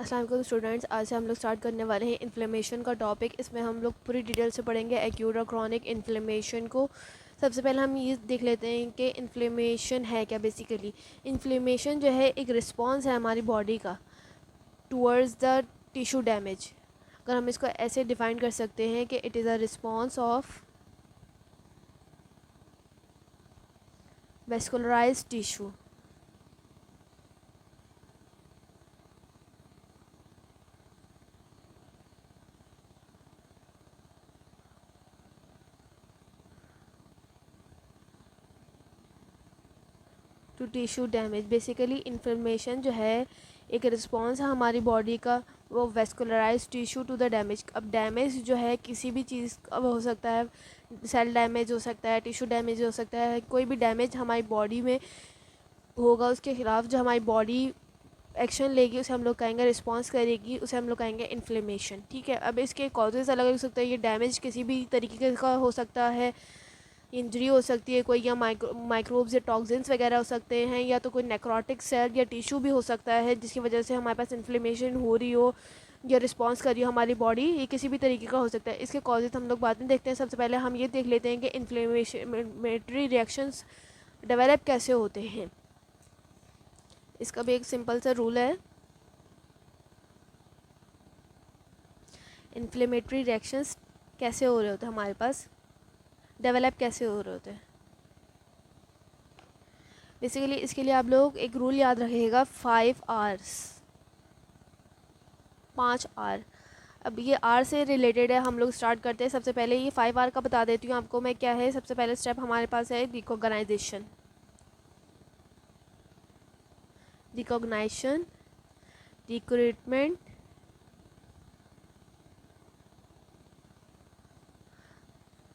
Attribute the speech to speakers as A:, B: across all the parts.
A: अस्सलाम वालेकुम स्टूडेंट्स, आज से हम लोग स्टार्ट करने वाले हैं इन्फ्लेमेशन का टॉपिक। इसमें हम लोग पूरी डिटेल से पढ़ेंगे एक्यूट और क्रॉनिक इन्फ्लेमेशन को। सबसे पहले हम ये देख लेते हैं कि इन्फ्लेमेशन है क्या। बेसिकली इन्फ्लेमेशन जो है एक रिस्पॉन्स है हमारी बॉडी का टूवर्ड्स द टिश्यू डैमेज। अगर हम इसको ऐसे डिफ़ाइन कर सकते हैं कि it is a response of vascularised tissue to tissue damage. Basically inflammation जो है एक रिस्पॉन्स है हमारी बॉडी का, वो vascularise tissue to the damage. अब डैमेज जो है किसी भी चीज़ का हो सकता है, सेल डैमेज हो सकता है, टिश्यू डैमेज हो सकता है, कोई भी डैमेज हमारी बॉडी में होगा उसके खिलाफ जो हमारी बॉडी एक्शन लेगी उसे हम लोग कहेंगे, रिस्पॉन्स करेगी उसे हम लोग कहेंगे इन्फ्लेमेशन। ठीक है, अब इसके कॉजेज़ अलग अलग हो सकते हैं। ये डैमेज किसी भी तरीके का हो सकता है, इंजरी हो सकती है कोई, या माइक्रोब्स या टॉक्सिन्स वगैरह हो सकते हैं, या तो कोई नेक्रोटिक सेल या टिश्यू भी हो सकता है जिसकी वजह से हमारे पास इन्फ्लेमेशन हो रही हो या रिस्पॉन्स कर रही हो हमारी बॉडी। ये किसी भी तरीके का हो सकता है। इसके कॉजेज हम लोग बाद में देखते हैं। सबसे पहले हम ये देख लेते हैं कि इन्फ्लेमेटरी रिएक्शंस डेवलप कैसे होते हैं। इसका भी एक सिंपल सा रूल है। इन्फ्लेमेटरी रिएक्शंस कैसे हो रहे होते हैं हमारे पास, डेवलप कैसे हो रहे होते हैं। बेसिकली इसके लिए आप लोग एक रूल याद रखिएगा, 5 आवर्स, 5 आवर। अब ये आर से रिलेटेड है, हम लोग स्टार्ट करते हैं। सबसे पहले ये 5 आवर का बता देती हूँ आपको मैं क्या है। सबसे पहले स्टेप हमारे पास है रिकॉग्नाइजेशन, रिकॉग्नाइजेशन, रिक्रूटमेंट,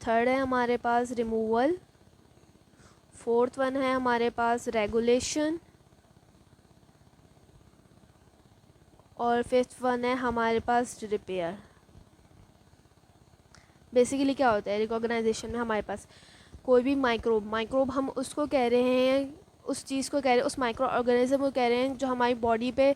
A: थर्ड है हमारे पास रिमूवल, फोर्थ वन है हमारे पास रेगुलेशन, और फिफ्थ वन है हमारे पास रिपेयर। बेसिकली क्या होता है रिकॉग्नाइजेशन में, हमारे पास कोई भी माइक्रोब हम उसको कह रहे हैं, उस चीज़ को कह रहे हैं, उस माइक्रो ऑर्गेनिज्म को कह रहे हैं जो हमारी बॉडी पे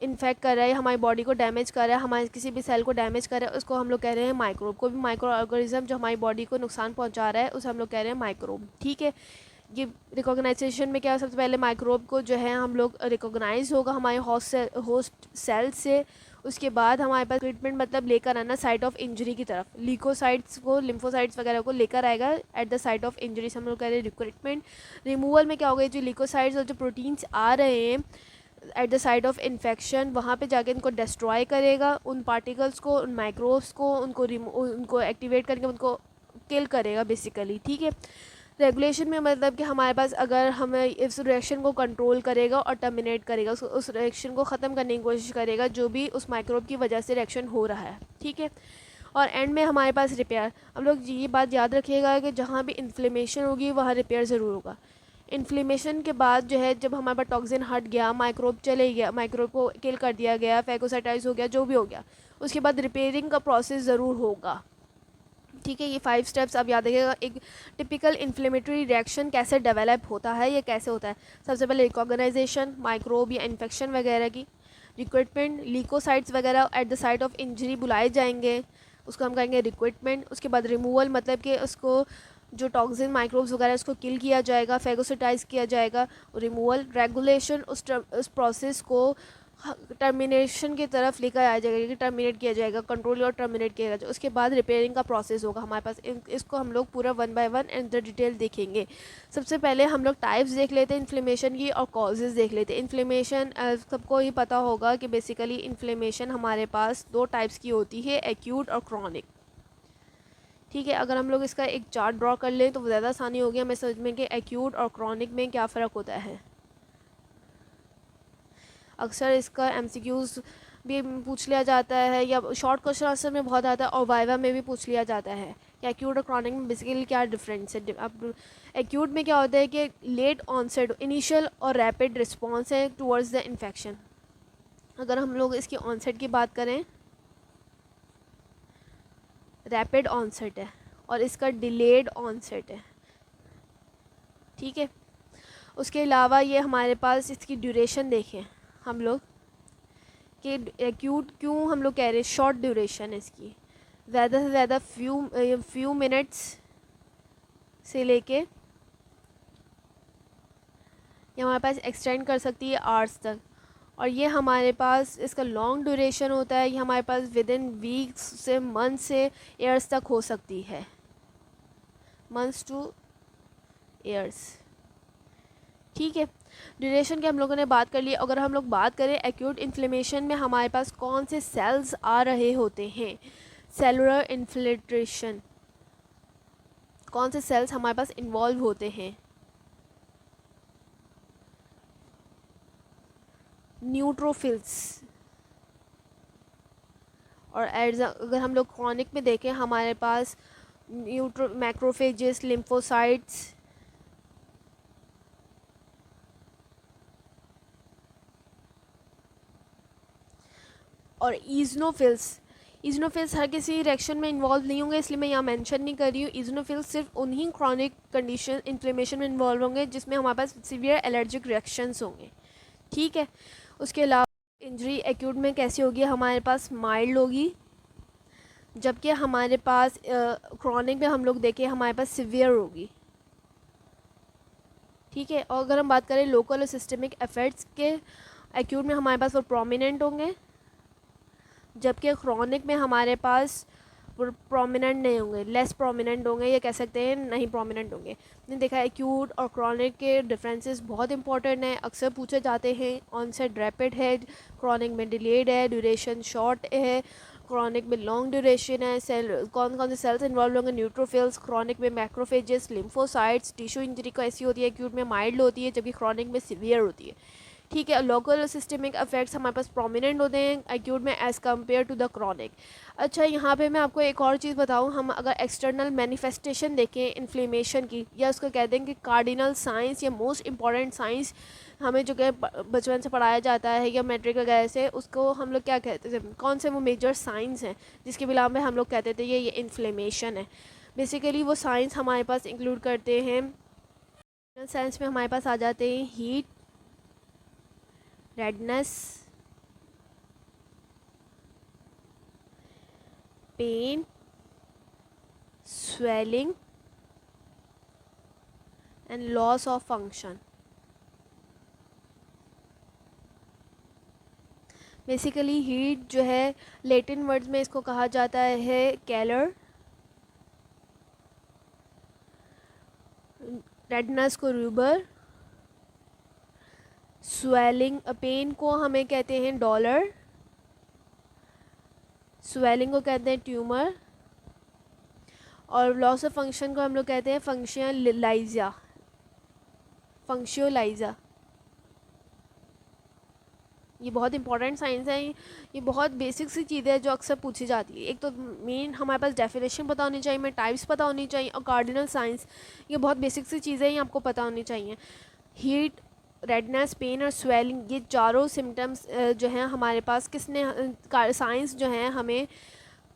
A: इन्फेक्ट कर रहा है, हमारी बॉडी को डैमेज कर रहा है, हमारे किसी भी सेल को डैमेज कर रहा है, उसको हम लोग कह रहे हैं माइक्रोब। कोई भी माइक्रो ऑर्गेनिज्म जो हमारी बॉडी को नुकसान पहुंचा रहा है उसे हम लोग कह रहे हैं माइक्रोब। ठीक है, ये रिकॉग्नाइजेशन में क्या, सबसे पहले माइक्रोब को जो है हम लोग रिकॉग्नाइज होगा हमारे होस्ट सेल से। उसके बाद हमारे पास ट्रीटमेंट मतलब लेकर आना साइट ऑफ इंजरी की तरफ, लीकोसाइट्स को, लिम्फोसाइट्स वगैरह को लेकर आएगा at the site of injury, हम लोग कह रहे हैं रिक्रूटमेंट। रिमूवल में क्या होगा, जो लीकोसाइट्स और जो प्रोटीन्स आ रहे हैं at the site of infection, वहाँ पे जाके इनको डिस्ट्रॉय करेगा, उन पार्टिकल्स को, उन माइक्रोब्स को, उनको एक्टिवेट करके उनको किल करेगा बेसिकली। ठीक है, रेगुलेशन में मतलब कि हमारे पास अगर हमें इस रिएक्शन को कंट्रोल करेगा और टर्मिनेट करेगा, उस रिएक्शन को ख़त्म करने की कोशिश करेगा जो भी उस माइक्रोब की वजह से रिएक्शन हो रहा है। ठीक है, और एंड में हमारे पास रिपेयर। हम लोग ये बात याद रखिएगा कि जहाँ भी इन्फ्लेमेशन होगी वहाँ रिपेयर ज़रूर होगा। इन्फ्लेमेशन के बाद जो है, जब हमारे पास टॉक्सिन हट गया, माइक्रोब चले गया, माइक्रोब को किल कर दिया गया, फैगोसाइटाइज हो गया, जो भी हो गया, उसके बाद रिपेयरिंग का प्रोसेस ज़रूर होगा। ठीक है, ये 5 स्टेप्स आप याद रखिएगा। एक टिपिकल इन्फ्लेमेटरी रिएक्शन कैसे डेवलप होता है, ये कैसे होता है। सबसे पहले रिकॉग्नाइजेशन, माइक्रोब या इन्फेक्शन वगैरह की, रिक्रूटमेंट, लीकोसाइट्स वगैरह at the site of injury बुलाए जाएंगे, उसको हम कहेंगे रिक्रूटमेंट। उसके बाद रिमूवल, मतलब कि उसको जो टॉक्सिन माइक्रोब्स वगैरह उसको किल किया जाएगा, फैगोसाइटाइज किया जाएगा, रिमूवल। रेगुलेशन, उस प्रोसेस को टर्मिनेशन की तरफ लेकर आ जाएगा, कि टर्मिनेट किया जाएगा, कंट्रोल और टर्मिनेट किया जाएगा। उसके बाद रिपेयरिंग का प्रोसेस होगा हमारे पास। इसको हम लोग पूरा 1 बाय 1 एंड द डिटेल देखेंगे। सबसे पहले हम लोग टाइप्स देख लेते हैं इन्फ्लेमेशन की और कॉजेज़ देख लेते हैं। इन्फ्लेमेशन सबको ही पता होगा कि बेसिकली इन्फ्लेमेशन हमारे पास 2 टाइप्स की होती है, एक्यूट और क्रॉनिक। ठीक है, अगर हम लोग इसका एक चार्ट ड्रॉ कर लें तो ज़्यादा आसानी होगी हमें समझ में कि एक्यूट और क्रॉनिक में क्या फ़र्क होता है। अक्सर इसका एमसीक्यूज़ भी पूछ लिया जाता है, या शॉर्ट क्वेश्चन आंसर में बहुत आता है, और वाइवा में भी पूछ लिया जाता है कि एक्यूट और क्रॉनिक में बेसिकली क्या डिफरेंस है। अब एक्यूट में क्या होता है कि लेट ऑनसेट, इनिशियल और रैपिड रिस्पॉन्स है टुवर्ड्स द इन्फेक्शन। अगर हम लोग इसकी ऑनसेट की बात करें, रैपिड ऑनसेट है, और इसका डिलेड ऑनसेट है। ठीक है, उसके अलावा ये हमारे पास इसकी ड्यूरेशन देखें हम लोग कि एक्यूट क्यों हम लोग कह रहे हैं, शॉर्ट ड्यूरेशन है इसकी, ज़्यादा से ज़्यादा फ्यू मिनट्स से लेके ये हमारे पास एक्सटेंड कर सकती है आवर्स तक। और ये हमारे पास इसका लॉन्ग ड्यूरेशन होता है, ये हमारे पास विद इन वीक्स से मंथ से ईयर्स तक हो सकती है, मंथ्स टू ईयर्स। ठीक है, ड्यूरेशन की हम लोगों ने बात कर ली। अगर हम लोग बात करें एक्यूट इन्फ्लेमेशन में हमारे पास कौन से सेल्स आ रहे होते हैं, सेलुलर इन्फिल्ट्रेशन, कौन से सेल्स हमारे पास इन्वॉल्व होते हैं, न्यूट्रोफिल्स। और अगर हम लोग क्रॉनिक में देखें हमारे पास मैक्रोफेजेस, लिम्फोसाइट्स, और ईजनोफिल्स हर किसी रिएक्शन में इन्वॉल्व नहीं होंगे, इसलिए मैं यहाँ मेंशन नहीं कर रही हूँ। ईजनोफिल्स सिर्फ उन्हीं क्रॉनिक कंडीशन इन्फ्लेमेशन में इन्वॉल्व होंगे जिसमें हमारे पास सीवियर एलर्जिक रिएक्शंस होंगे। ठीक है, उसके अलावा इंजरी एक्यूट में कैसी होगी, हमारे पास माइल्ड होगी, जबकि हमारे पास क्रॉनिक में हम लोग देखें हमारे पास सिवियर होगी। ठीक है, और अगर हम बात करें लोकल और सिस्टमिक इफेक्ट्स के, एक्यूट में हमारे पास वो प्रोमिनेंट होंगे, जबकि क्रॉनिक में हमारे पास प्रोमिनेंट नहीं होंगे, लेस प्रोमिनेंट होंगे, ये कह सकते हैं नहीं प्रोमिनेंट होंगे। ने देखा एक्यूट और क्रॉनिक के डिफरेंसेस बहुत इंपॉर्टेंट हैं, अक्सर पूछे जाते हैं। ऑनसेट रैपिड है, क्रॉनिक में डिलेड है, ड्यूरेशन शॉर्ट है, क्रॉनिक में लॉन्ग ड्यूरेशन है, सेल कौन कौन से सेल्स इन्वॉल्व होंगे, न्यूट्रोफिल्स, क्रॉनिक में मैक्रोफेजेस, लिम्फोसाइट्स। टिश्यू इंजरी को ऐसी होती है एक्यूट में माइल्ड होती है, जबकि क्रॉनिक में सिवियर होती है। ठीक है, लोकल सिस्टमिक इफेक्ट्स हमारे पास प्रोमिनेंट होते हैं एक्यूट में as compare to the chronic. अच्छा, यहाँ पे मैं आपको एक और चीज़ बताऊँ, हम अगर एक्सटर्नल मैनिफेस्टेशन देखें इन्फ्लेमेशन की, या उसको कहते हैं कि कार्डिनल साइंस या मोस्ट इंपॉर्टेंट साइंस, हमें जो कि बचपन से पढ़ाया जाता है या मैट्रिक वगैरह से, उसको हम लोग क्या कहते थे, कौन से वो मेजर साइंस हैं जिसके बिना में हम लोग कहते थे ये इन्फ्लेमेशन है। बेसिकली वो साइंस हमारे पास इंक्लूड करते हैं, साइंस में हमारे पास आ जाते हैं heat, redness, pain, swelling and loss of function। Basically heat जो है लैटिन वर्ड्स में इसको कहा जाता है कैलर, रेडनेस को रूबर, स्वेलिंग पेन को हमें कहते हैं डॉलर, स्वेलिंग को कहते हैं ट्यूमर, और लॉस ऑफ फंक्शन को हम लोग कहते हैं फंक्शनलाइजा, फंक्शियोलाइजा। ये बहुत इंपॉर्टेंट साइंस है, ये बहुत बेसिक सी चीज़ें हैं जो अक्सर पूछी जाती है। एक तो मेन हमारे पास डेफिनेशन पता होनी चाहिए, हमें टाइप्स पता होनी चाहिए, और कार्डिनल साइंस, ये बहुत बेसिक सी चीज़ें हैं, आपको पता होनी चाहिए। हीट, रेडनेस, पेन और स्वेलिंग, ये चारों सिम्टम्स जो हैं हमारे पास किसने साइंस जो हैं हमें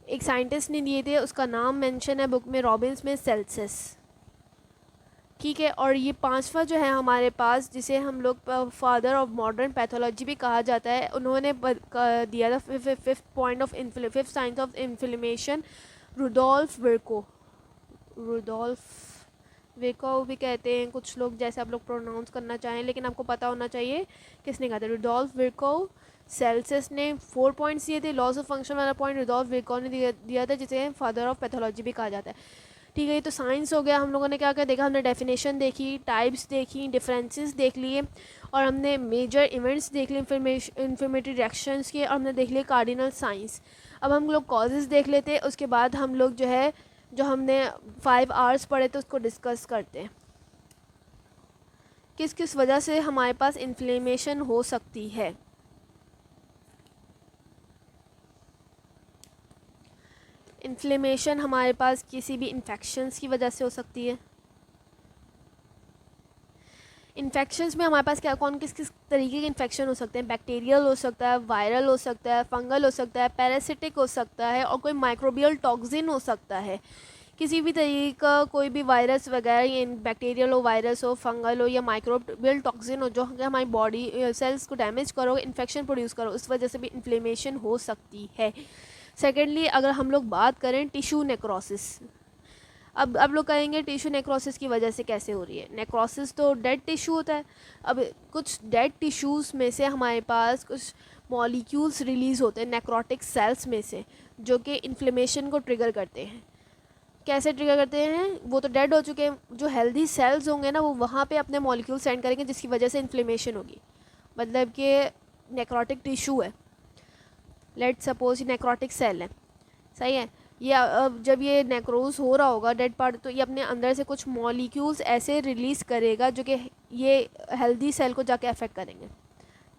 A: एक साइंटिस्ट ने दिए थे, उसका नाम मेंशन है बुक में, रॉबिन्स में, सेल्सियस। ठीक है, और ये पांचवा जो है हमारे पास, जिसे हम लोग फादर ऑफ मॉडर्न पैथोलॉजी भी कहा जाता है, उन्होंने दिया था fifth science of inflammation, Rudolf Virchow. Rudolf Virchow भी कहते हैं कुछ लोग, जैसे आप लोग प्रोनाउंस करना चाहें, लेकिन आपको पता होना चाहिए किसने कहा था। रुडोल्फ विर्को, सेल्सियस ने 4 पॉइंट्स दिए थे, लॉस ऑफ फंक्शन वाला पॉइंट रुडोल्फ विर्को ने दिया था, जिसे फादर ऑफ पैथोलॉजी भी कहा जाता है। ठीक है, ये तो साइंस हो गया। हम लोगों ने क्या क्या देखा, हमने डेफिनेशन देखी, टाइप्स देखी, डिफरेंसेस देख लिए, और हमने मेजर इवेंट्स देख लिए, इन्फ्लेमेटरी रिएक्शंस के, और हमने देख लिए कार्डिनल साइंस। अब हम लोग कॉजेज़ देख लेते हैं, उसके बाद हम लोग जो है जो हमने 5 आवर्स पढ़े थे उसको डिस्कस करते हैं, किस किस वजह से हमारे पास इन्फ्लेमेशन हो सकती है। इन्फ्लेमेशन हमारे पास किसी भी इन्फेक्शंस की वजह से हो सकती है। इन्फेक्शंस में हमारे पास क्या कौन किस किस तरीके के इन्फेक्शन हो सकते हैं, बैक्टीरियल हो सकता है, वायरल हो सकता है, फंगल हो सकता है, पैरासिटिक हो सकता है, और कोई माइक्रोबियल टॉक्सिन हो सकता है। किसी भी तरीके का कोई भी वायरस वगैरह, या बैक्टीरियल हो, वायरस हो, फंगल हो या माइक्रोबियल टॉक्सिन हो जो कि हमारी बॉडी सेल्स को डैमेज करो, इन्फेक्शन प्रोड्यूस करो, उस वजह से भी इन्फ्लेमेशन हो सकती है। सेकेंडली, अगर हम लोग बात करें टिश्यू नेक्रोसिस, अब लोग कहेंगे टिश्यू नेक्रोसिस की वजह से कैसे हो रही है। नेक्रोसिस तो डेड टिश्यू होता है। अब कुछ डेड टिश्यूज़ में से हमारे पास कुछ मॉलिक्यूल्स रिलीज़ होते हैं नेक्रोटिक सेल्स में से, जो कि इन्फ्लेमेशन को ट्रिगर करते हैं। कैसे ट्रिगर करते हैं? वो तो डेड हो चुके हैं, जो हेल्दी सेल्स होंगे ना वो वहाँ पे अपने मॉलिक्यूल सेंड करेंगे, जिसकी वजह से इन्फ्लेमेशन होगी। मतलब कि नेक्रोटिक टिश्यू है, लेट सपोज ये नेक्रोटिक सेल है, सही है। ये अब जब ये नेक्रोज हो रहा होगा डेड पार्ट, तो ये अपने अंदर से कुछ मॉलिक्यूल्स ऐसे रिलीज़ करेगा जो कि ये हेल्दी सेल को जाके अफेक्ट करेंगे।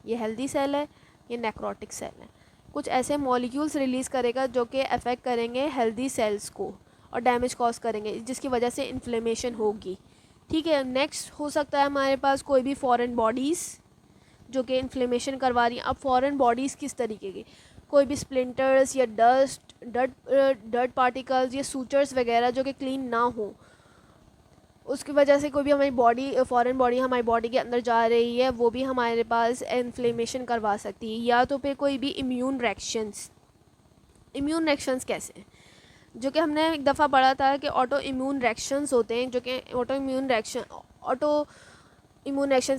A: ये हेल्दी सेल है, ये नेक्रोटिक सेल है, कुछ ऐसे मॉलिक्यूल्स रिलीज़ करेगा जो कि अफेक्ट करेंगे हेल्दी सेल्स को और डैमेज कॉज करेंगे, जिसकी वजह से इन्फ्लेमेशन होगी। ठीक है। नेक्स्ट हो सकता है हमारे पास कोई भी फॉरेन बॉडीज़ जो कि इन्फ्लेमेशन करवा रही हैं। अब फॉरेन बॉडीज़ किस तरीके की? कोई भी स्प्लिंटर्स या डर्ट पार्टिकल्स या सूचर्स वगैरह जो कि क्लीन ना हो, उसकी वजह से कोई भी हमारी बॉडी, फॉरेन बॉडी हमारी बॉडी के अंदर जा रही है, वो भी हमारे पास इन्फ्लेमेशन करवा सकती है। या तो फिर कोई भी इम्यून रिएक्शंस कैसे, जो कि हमने एक दफ़ा पढ़ा था कि ऑटो इम्यून रिएक्शंस होते हैं, जो कि ऑटो इम्यून रिएक्शंस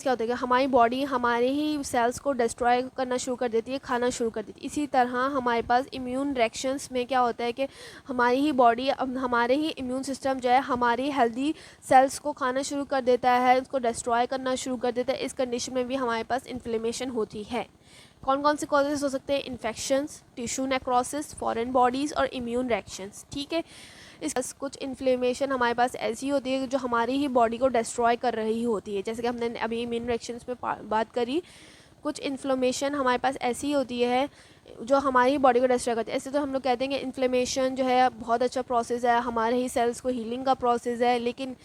A: क्या होते हैं? हमारी बॉडी हमारे ही सेल्स को डिस्ट्रॉय करना शुरू कर देती है, खाना शुरू कर देती है। इसी तरह हमारे पास इम्यून रिएक्शंस में क्या होता है कि हमारी ही बॉडी, हमारे ही इम्यून सिस्टम जो है हमारी हेल्दी सेल्स को खाना शुरू कर देता है, उसको डिस्ट्रॉय करना शुरू कर देता है। इस कंडीशन में भी हमारे पास इन्फ्लेमेशन होती है। कौन कौन से कॉजेज़ हो सकते हैं? Infections, tissue necrosis, foreign bodies और इम्यून रिएक्शंस। ठीक है। इस कुछ इन्फ्लेमेशन हमारे पास ऐसी होती है जो हमारी ही बॉडी को डिस्ट्रॉय कर रही होती है, जैसे कि हमने अभी इम्यून रिएक्शंस पे बात करी। कुछ इन्फ्लेमेशन हमारे पास ऐसी होती है जो हमारी बॉडी को डिस्ट्रॉय करती है। ऐसे तो हम लोग कहते हैं कि इन्फ्लेमेशन जो है बहुत अच्छा प्रोसेस है, हमारे ही सेल्स को हीलिंग का प्रोसेस है, लेकिन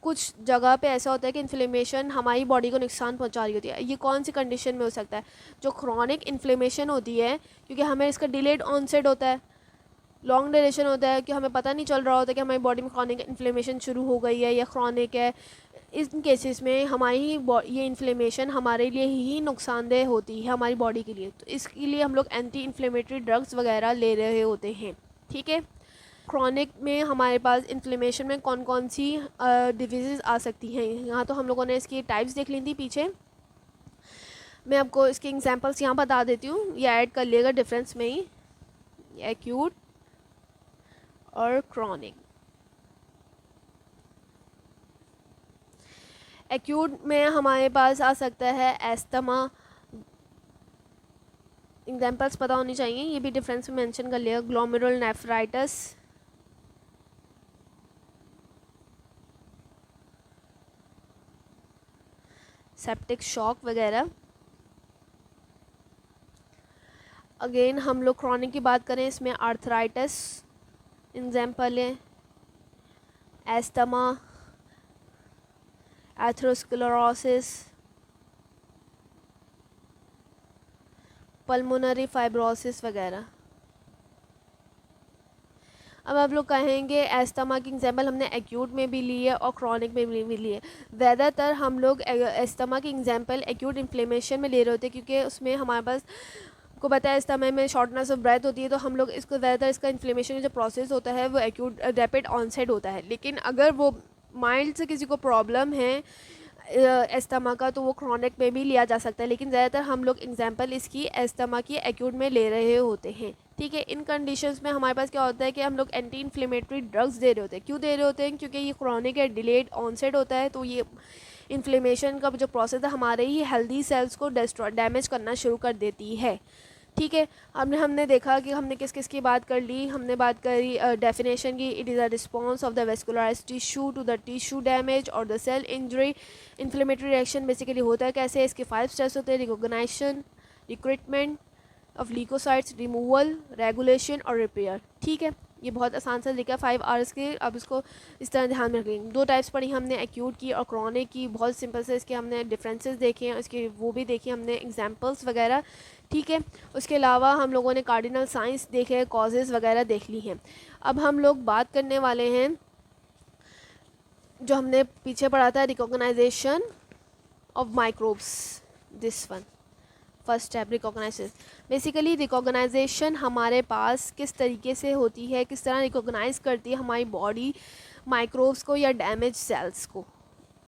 A: कुछ जगह पे ऐसा होता है कि इन्फ्लेमेशन हमारी बॉडी को नुकसान पहुंचा रही होती है। ये कौन सी कंडीशन में हो सकता है? जो क्रॉनिक इन्फ्लेमेशन होती है, क्योंकि हमें इसका डिलेड ऑनसेट होता है, लॉन्ग ड्यूरेशन होता है, कि हमें पता नहीं चल रहा होता कि हमारी बॉडी में क्रॉनिक इन्फ्लेमेशन शुरू हो गई है या क्रॉनिक है। इन केसेस में हमारी ये इन्फ्लेमेशन हमारे लिए ही नुकसानदेह होती है, हमारी बॉडी के लिए। तो इसके लिए हम लोग एंटी इन्फ्लेमेटरी ड्रग्स वगैरह ले रहे होते हैं। ठीक है। क्रॉनिक में हमारे पास इन्फ्लेमेशन में कौन कौन सी डिजीज़ आ सकती हैं, यहाँ तो हम लोगों ने इसकी टाइप्स देख ली थी पीछे। मैं आपको इसके एग्जांपल्स यहाँ बता देती हूँ, ये ऐड कर लिएगा डिफरेंस में ही, एक्यूट और क्रॉनिक। एक्यूट में हमारे पास आ सकता है एस्थमा, एग्जांपल्स पता होनी चाहिए, ये भी डिफरेंस में मेंशन कर लिया। ग्लोमेरुलर नेफ्राइटिस, सेप्टिक शॉक वगैरह। अगेन हम लोग क्रॉनिक की बात करें, इसमें आर्थराइटिस एग्जाम्पल है, एस्थमा, एथेरोस्क्लेरोसिस, पल्मोनरी फाइब्रोसिस वगैरह। अब आप लोग कहेंगे एस्थमा की एग्जाम्पल हमने एक्यूट में भी ली है और क्रॉनिक में भी ली है। ज़्यादातर हम लोग एस्थमा की एग्जाम्पल एक्यूट इन्फ्लेमेशन में ले रहे होते हैं, क्योंकि उसमें हमारे पास को पता है एस्थमा में शॉर्टनेस ऑफ ब्रेथ होती है, तो हम लोग इसको ज़्यादातर इसका इन्फ्लेमेशन जो प्रोसेस होता है वो एक्यूट रैपिड ऑनसेट होता है। लेकिन अगर वो माइल्ड से किसी को प्रॉब्लम है एस्थमा का, तो वो क्रॉनिक में भी लिया जा सकता है, लेकिन ज़्यादातर हम लोग एग्जांपल इसकी एस्थमा की एक्यूट में ले रहे होते हैं। ठीक है। इन कंडीशंस में हमारे पास क्या होता है कि हम लोग एंटी इन्फ्लेमेटरी ड्रग्स दे रहे होते हैं। क्यों दे रहे होते हैं? क्योंकि ये क्रॉनिक है, डिलेड ऑनसेट होता है, तो ये इन्फ्लेमेशन का जो प्रोसेस है हमारे ही हेल्दी सेल्स को डैमेज करना शुरू कर देती है। ठीक है। हमने देखा कि हमने किस किस की बात कर ली। हमने बात करी डेफिनेशन की, it is a response of the vascularised tissue to the tissue damage और the cell injury. Inflammatory reaction basically होता है कैसे? इसके 5 स्टेप्स होते हैं: recognisation, recruitment of leukocytes, removal, regulation और रिपेयर। ठीक है। ये बहुत आसान सा लिखा है 5 आवर्स के। अब इसको इस तरह ध्यान में रखेंगे। 2 टाइप्स पढ़ी हमने, एक्यूट की और क्रॉनिक की। बहुत सिंपल से इसके हमने डिफरेंसेस देखे हैं, इसके वो भी देखे हमने एग्जांपल्स वगैरह, ठीक है। उसके अलावा हम लोगों ने कार्डिनल साइंस देखे, कॉजेज़ वगैरह देख ली हैं। अब हम लोग बात करने वाले हैं जो हमने पीछे पढ़ा था, recognisation of microbes, this one first step recognisation. Basically recognisation हमारे पास किस तरीके से होती है, किस तरह रिकॉग्नाइज करती है हमारी बॉडी माइक्रोब्स को या डैमेज सेल्स को,